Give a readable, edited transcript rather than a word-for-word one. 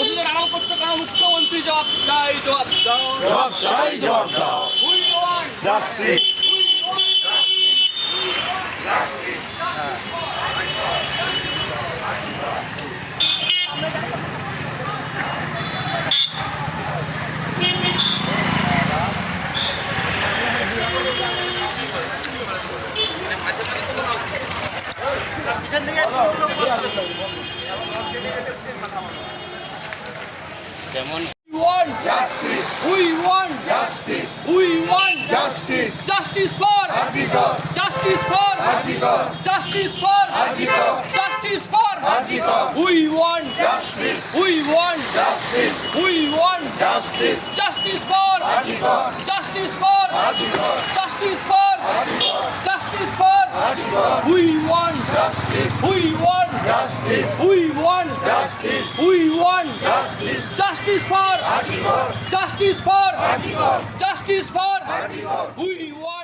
ওষুধের আড়াল করছো কেন মুখ্যমন্ত্রী? জবাব চাই, জবাব দাও। জবাব চাই, জবাব দাও। We want justice. We want justice. we want justice. we want justice. justice for RG Kar. justice for RG Kar. justice for RG Kar. justice for RG Kar. we want justice. we want justice. we want justice. justice for RG Kar. justice for RG Kar. justice for RG Kar. justice for RG Kar. we want justice. we want justice. we want justice. we want justice. justice for RG Kar. justice for RG Kar. justice for RG Kar. we want